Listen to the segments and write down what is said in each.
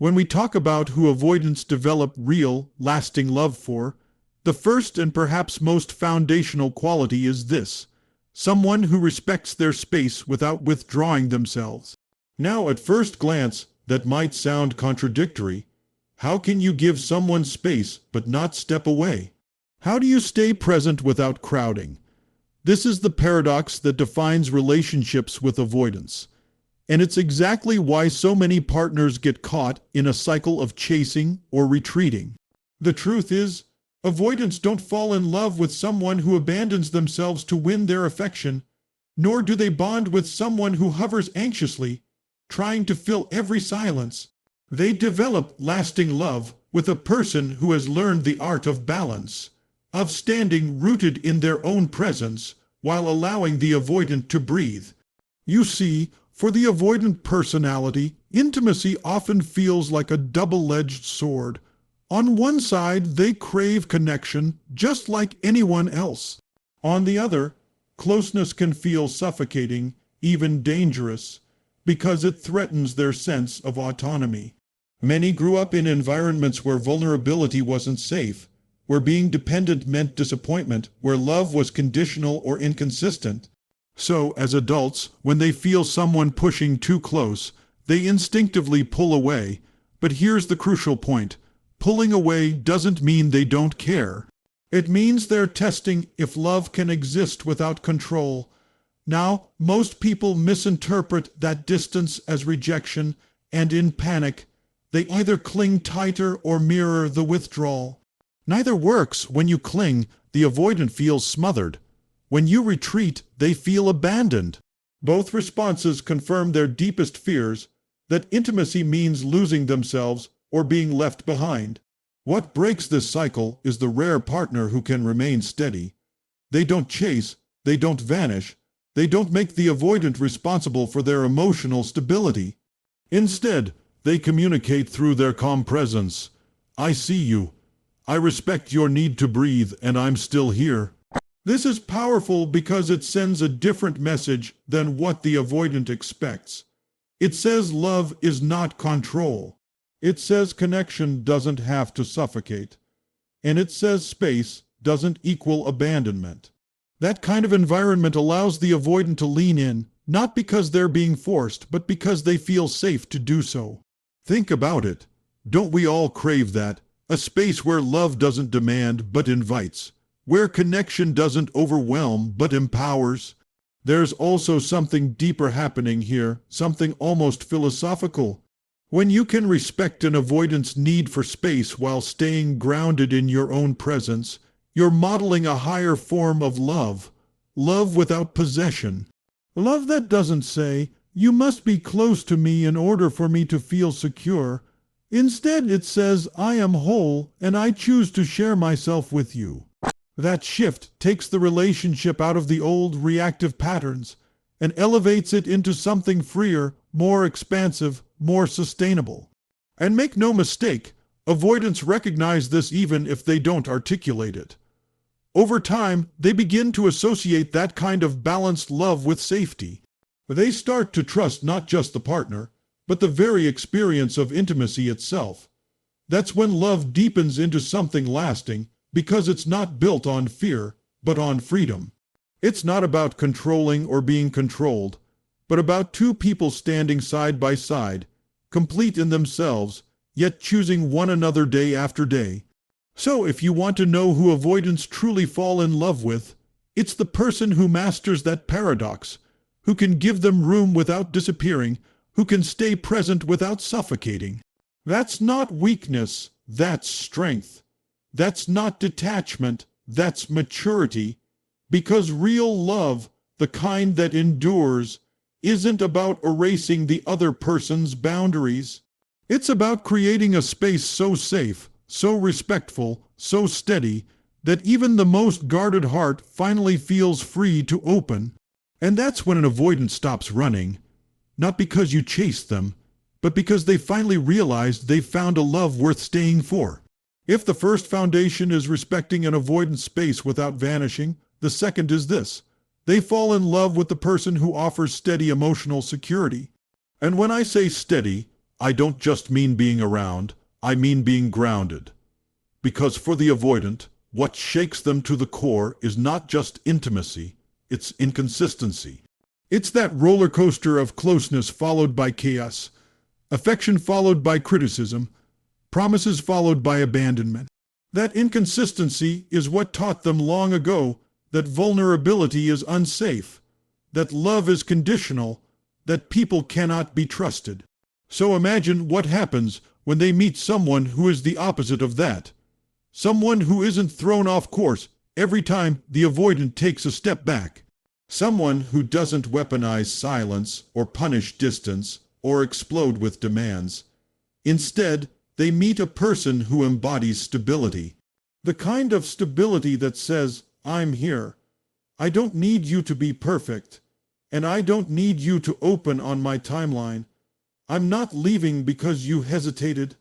When we talk about who avoidants develop real, lasting love for, the first and perhaps most foundational quality is this: someone who respects their space without withdrawing themselves. Now, at first glance, that might sound contradictory. How can you give someone space but not step away? How do you stay present without crowding? This is the paradox that defines relationships with avoidance. And it's exactly why so many partners get caught in a cycle of chasing or retreating. The truth is, avoidants don't fall in love with someone who abandons themselves to win their affection, nor do they bond with someone who hovers anxiously, trying to fill every silence. They develop lasting love with a person who has learned the art of balance, of standing rooted in their own presence while allowing the avoidant to breathe. You see, for the avoidant personality, intimacy often feels like a double-edged sword. On one side, they crave connection just like anyone else. On the other, closeness can feel suffocating, even dangerous, because it threatens their sense of autonomy. Many grew up in environments where vulnerability wasn't safe, where being dependent meant disappointment, where love was conditional or inconsistent. So, as adults, when they feel someone pushing too close, they instinctively pull away. But here's the crucial point: pulling away doesn't mean they don't care. It means they're testing if love can exist without control. Now, most people misinterpret that distance as rejection, and in panic, they either cling tighter or mirror the withdrawal. Neither works. When you cling, the avoidant feels smothered. When you retreat, they feel abandoned. Both responses confirm their deepest fears, that intimacy means losing themselves or being left behind. What breaks this cycle is the rare partner who can remain steady. They don't chase, they don't vanish, they don't make the avoidant responsible for their emotional stability. Instead, they communicate through their calm presence. I see you. I respect your need to breathe, and I'm still here. This is powerful because it sends a different message than what the avoidant expects. It says love is not control. It says connection doesn't have to suffocate. And it says space doesn't equal abandonment. That kind of environment allows the avoidant to lean in, not because they're being forced, but because they feel safe to do so. Think about it. Don't we all crave that? A space where love doesn't demand but invites, where connection doesn't overwhelm but empowers. There's also something deeper happening here, something almost philosophical. When you can respect an avoidant's need for space while staying grounded in your own presence, you're modeling a higher form of love, love without possession. Love that doesn't say, "You must be close to me in order for me to feel secure." Instead, it says, "I am whole and I choose to share myself with you." That shift takes the relationship out of the old reactive patterns and elevates it into something freer, more expansive, more sustainable. And make no mistake, avoidants recognize this even if they don't articulate it. Over time, they begin to associate that kind of balanced love with safety. They start to trust not just the partner, but the very experience of intimacy itself. That's when love deepens into something lasting, because it's not built on fear, but on freedom. It's not about controlling or being controlled, but about two people standing side by side, complete in themselves, yet choosing one another day after day. So if you want to know who avoidants truly fall in love with, it's the person who masters that paradox, who can give them room without disappearing, who can stay present without suffocating. That's not weakness, that's strength. That's not detachment, that's maturity. Because real love, the kind that endures, isn't about erasing the other person's boundaries. It's about creating a space so safe, so respectful, so steady, that even the most guarded heart finally feels free to open. And that's when an avoidant stops running. Not because you chased them, but because they finally realized they've found a love worth staying for. If the first foundation is respecting an avoidant space without vanishing, the second is this: they fall in love with the person who offers steady emotional security. And when I say steady, I don't just mean being around, I mean being grounded. Because for the avoidant, what shakes them to the core is not just intimacy, it's inconsistency. It's that roller coaster of closeness followed by chaos, affection followed by criticism, promises followed by abandonment. That inconsistency is what taught them long ago that vulnerability is unsafe, that love is conditional, that people cannot be trusted. So imagine what happens when they meet someone who is the opposite of that. Someone who isn't thrown off course every time the avoidant takes a step back. Someone who doesn't weaponize silence or punish distance or explode with demands. Instead, they meet a person who embodies stability. The kind of stability that says, I'm here. I don't need you to be perfect. And I don't need you to open on my timeline. I'm not leaving because you hesitated.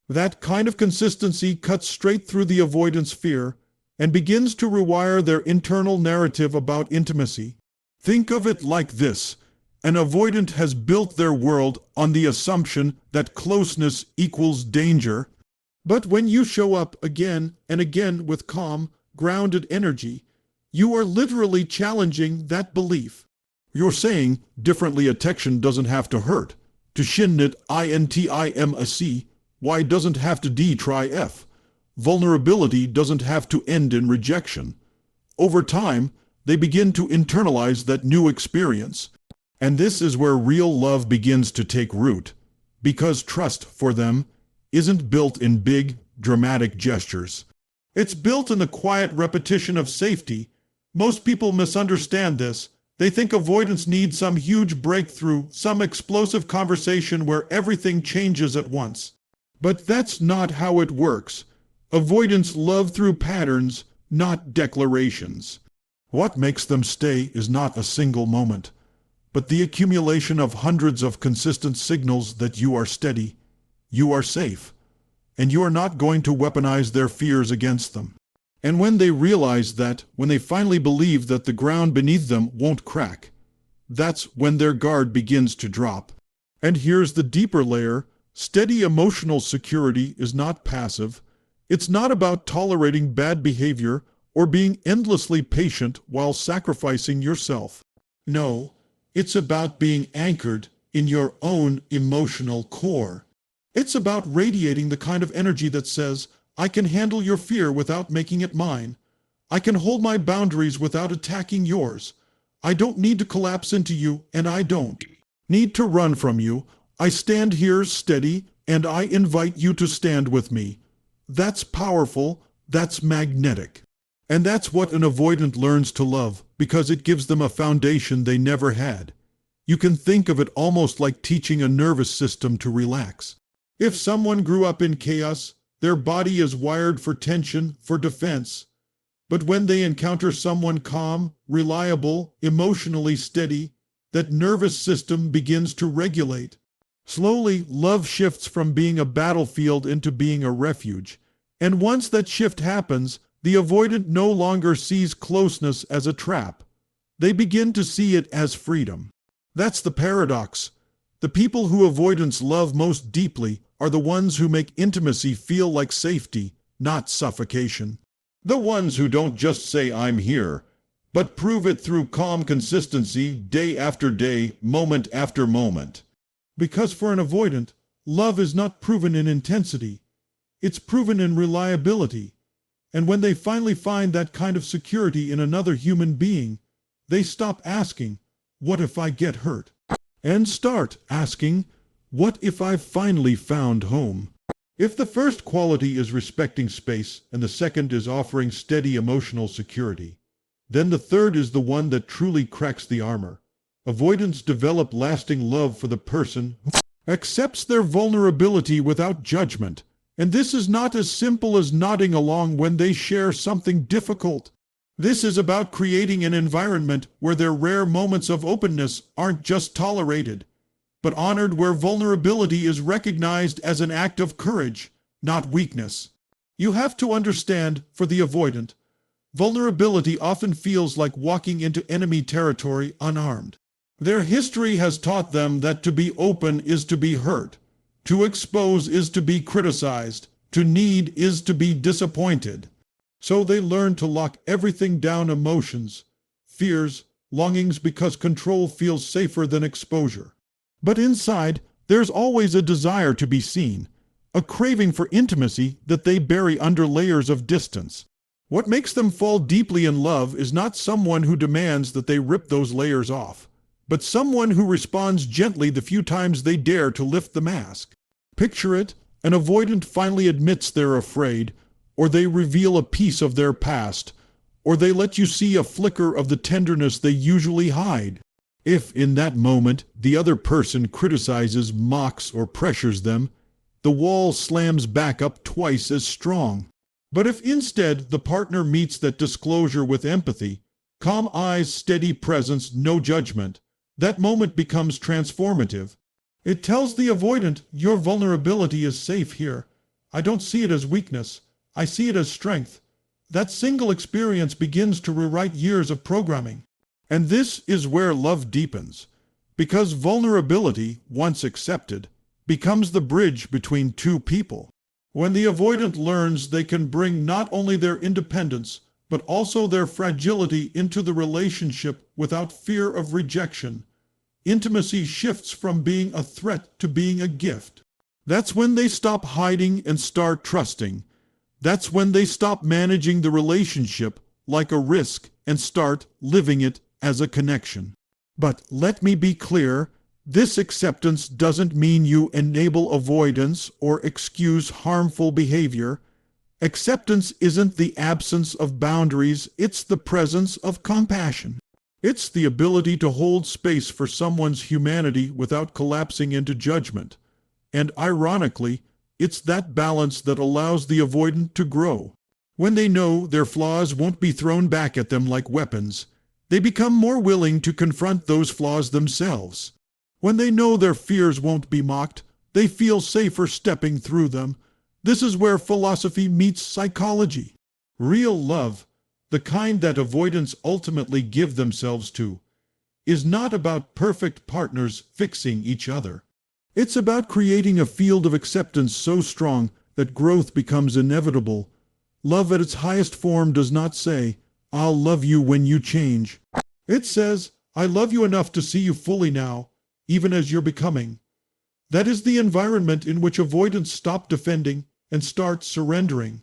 That kind of consistency cuts straight through the avoidance fear and begins to rewire their internal narrative about intimacy. Think of it like this. An avoidant has built their world on the assumption that closeness equals danger. But when you show up again and again with calm, grounded energy, you are literally challenging that belief. You're saying differently attention doesn't have to hurt. To shin it intimacy, Y doesn't have to D try F. Vulnerability doesn't have to end in rejection. Over time, they begin to internalize that new experience. And this is where real love begins to take root, because trust for them isn't built in big, dramatic gestures. It's built in the quiet repetition of safety. Most people misunderstand this. They think avoidance needs some huge breakthrough, some explosive conversation where everything changes at once. But that's not how it works. Avoidants love through patterns, not declarations. What makes them stay is not a single moment, but the accumulation of hundreds of consistent signals that you are steady, you are safe, and you are not going to weaponize their fears against them. And when they realize that, when they finally believe that the ground beneath them won't crack, that's when their guard begins to drop. And here's the deeper layer. Steady emotional security is not passive. It's not about tolerating bad behavior or being endlessly patient while sacrificing yourself. No, it's about being anchored in your own emotional core. It's about radiating the kind of energy that says, I can handle your fear without making it mine. I can hold my boundaries without attacking yours. I don't need to collapse into you, and I don't need to run from you. I stand here steady, and I invite you to stand with me. That's powerful, that's magnetic. And that's what an avoidant learns to love, because it gives them a foundation they never had. You can think of it almost like teaching a nervous system to relax. If someone grew up in chaos, their body is wired for tension, for defense. But when they encounter someone calm, reliable, emotionally steady, that nervous system begins to regulate. Slowly, love shifts from being a battlefield into being a refuge. And once that shift happens, the avoidant no longer sees closeness as a trap. They begin to see it as freedom. That's the paradox. The people who avoidants love most deeply are the ones who make intimacy feel like safety, not suffocation. The ones who don't just say, I'm here, but prove it through calm consistency, day after day, moment after moment. Because for an avoidant, love is not proven in intensity. It's proven in reliability. And when they finally find that kind of security in another human being, they stop asking, what if I get hurt? And start asking, what if I've finally found home? If the first quality is respecting space and the second is offering steady emotional security, then the third is the one that truly cracks the armor. Avoidants develop lasting love for the person who accepts their vulnerability without judgment. And this is not as simple as nodding along when they share something difficult. This is about creating an environment where their rare moments of openness aren't just tolerated, but honored, where vulnerability is recognized as an act of courage, not weakness. You have to understand, for the avoidant, vulnerability often feels like walking into enemy territory unarmed. Their history has taught them that to be open is to be hurt, To expose is to be criticized. To need is to be disappointed. So they learn to lock everything down: emotions, fears, longings, because control feels safer than exposure. But inside, there's always a desire to be seen, a craving for intimacy that they bury under layers of distance. What makes them fall deeply in love is not someone who demands that they rip those layers off, but someone who responds gently the few times they dare to lift the mask. Picture it: an avoidant finally admits they're afraid, or they reveal a piece of their past, or they let you see a flicker of the tenderness they usually hide. If, in that moment, the other person criticizes, mocks, or pressures them, the wall slams back up twice as strong. But if instead the partner meets that disclosure with empathy, calm eyes, steady presence, no judgment, that moment becomes transformative. It tells the avoidant, your vulnerability is safe here. I don't see it as weakness. I see it as strength. That single experience begins to rewrite years of programming. And this is where love deepens, because vulnerability, once accepted, becomes the bridge between two people. When the avoidant learns they can bring not only their independence, but also their fragility into the relationship without fear of rejection, intimacy shifts from being a threat to being a gift. That's when they stop hiding and start trusting. That's when they stop managing the relationship like a risk and start living it as a connection. But let me be clear, this acceptance doesn't mean you enable avoidance or excuse harmful behavior. Acceptance isn't the absence of boundaries, it's the presence of compassion. It's the ability to hold space for someone's humanity without collapsing into judgment. And ironically, it's that balance that allows the avoidant to grow. When they know their flaws won't be thrown back at them like weapons, they become more willing to confront those flaws themselves. When they know their fears won't be mocked, they feel safer stepping through them. This is where philosophy meets psychology. Real love, the kind that avoidants ultimately give themselves to, is not about perfect partners fixing each other. It's about creating a field of acceptance so strong that growth becomes inevitable. Love at its highest form does not say, "I'll love you when you change." It says, "I love you enough to see you fully now, even as you're becoming." That is the environment in which avoidants stop defending and start surrendering.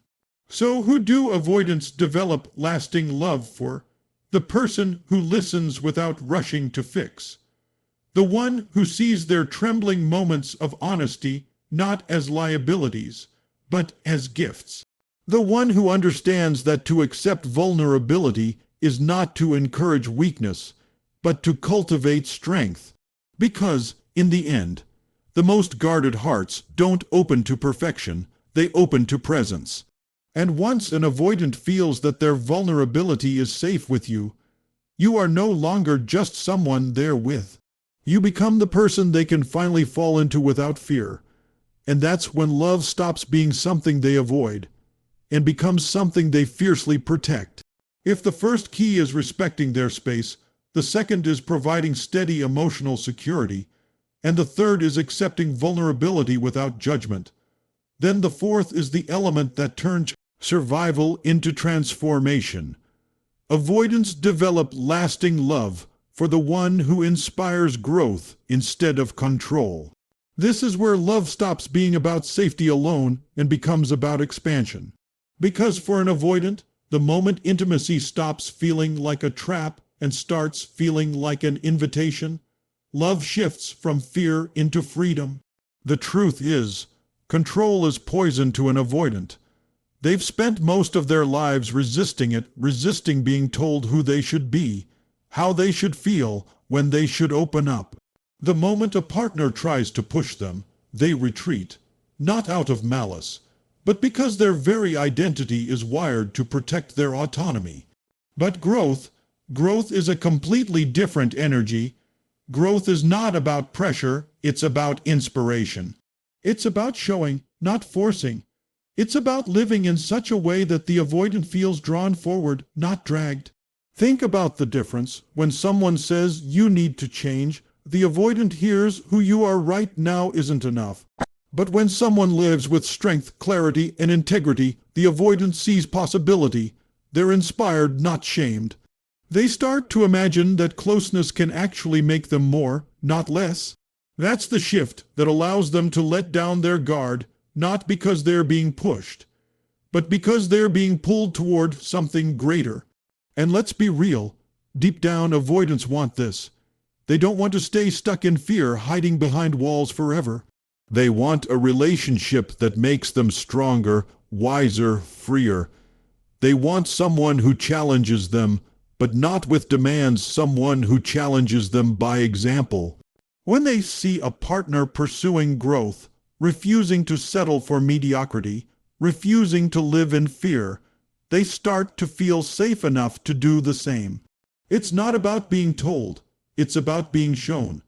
So who do avoidants develop lasting love for? The person who listens without rushing to fix. The one who sees their trembling moments of honesty not as liabilities, but as gifts. The one who understands that to accept vulnerability is not to encourage weakness, but to cultivate strength. Because, in the end, the most guarded hearts don't open to perfection, they open to presence. And once an avoidant feels that their vulnerability is safe with you, you are no longer just someone they're with. You become the person they can finally fall into without fear. And that's when love stops being something they avoid and becomes something they fiercely protect. If the first key is respecting their space, the second is providing steady emotional security, and the third is accepting vulnerability without judgment. Then the fourth is the element that turns survival into transformation. Avoidants develop lasting love for the one who inspires growth instead of control. This is where love stops being about safety alone and becomes about expansion. Because for an avoidant, the moment intimacy stops feeling like a trap and starts feeling like an invitation, love shifts from fear into freedom. The truth is, control is poison to an avoidant. They've spent most of their lives resisting it, resisting being told who they should be, how they should feel, when they should open up. The moment a partner tries to push them, they retreat, not out of malice, but because their very identity is wired to protect their autonomy. But growth is a completely different energy. Growth is not about pressure, it's about inspiration. It's about showing, not forcing. It's about living in such a way that the avoidant feels drawn forward, not dragged. Think about the difference. When someone says you need to change, the avoidant hears who you are right now isn't enough. But when someone lives with strength, clarity, and integrity, the avoidant sees possibility. They're inspired, not shamed. They start to imagine that closeness can actually make them more, not less. That's the shift that allows them to let down their guard, not because they're being pushed, but because they're being pulled toward something greater. And let's be real, deep down avoidants want this. They don't want to stay stuck in fear, hiding behind walls forever. They want a relationship that makes them stronger, wiser, freer. They want someone who challenges them, but not with demands, someone who challenges them by example. When they see a partner pursuing growth, refusing to settle for mediocrity, refusing to live in fear, they start to feel safe enough to do the same. It's not about being told, it's about being shown.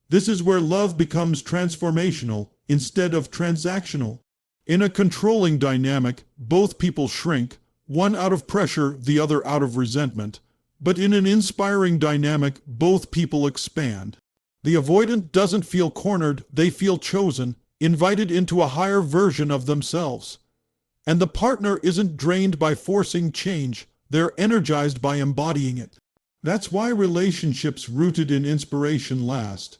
This is where love becomes transformational instead of transactional. In a controlling dynamic, both people shrink, one out of pressure, the other out of resentment. But in an inspiring dynamic, both people expand. The avoidant doesn't feel cornered, they feel chosen, invited into a higher version of themselves. And the partner isn't drained by forcing change, they're energized by embodying it. That's why relationships rooted in inspiration last,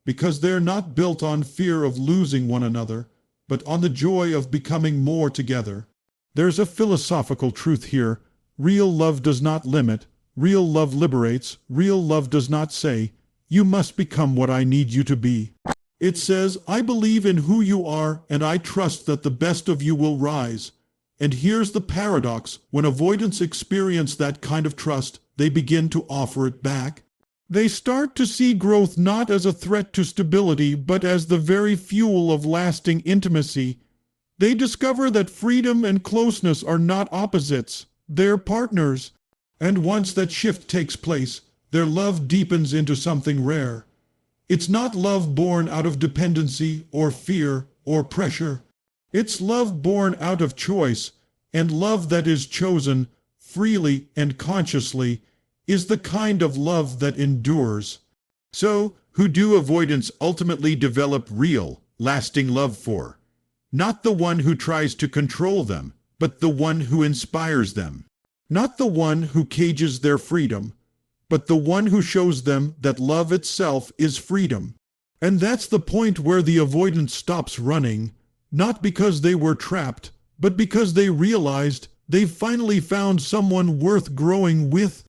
because they're not built on fear of losing one another, but on the joy of becoming more together. There's a philosophical truth here. Real love does not limit, real love liberates, real love does not say, "You must become what I need you to be." It says, "I believe in who you are, and I trust that the best of you will rise." And here's the paradox. When avoidants experience that kind of trust, they begin to offer it back. They start to see growth not as a threat to stability, but as the very fuel of lasting intimacy. They discover that freedom and closeness are not opposites, they're partners. And once that shift takes place, their love deepens into something rare. It's not love born out of dependency or fear or pressure. It's love born out of choice, and love that is chosen freely and consciously is the kind of love that endures. So, who do avoidants ultimately develop real, lasting love for? Not the one who tries to control them, but the one who inspires them. Not the one who cages their freedom, but the one who shows them that love itself is freedom. And that's the point where the avoidant stops running, not because they were trapped, but because they realized they've finally found someone worth growing with.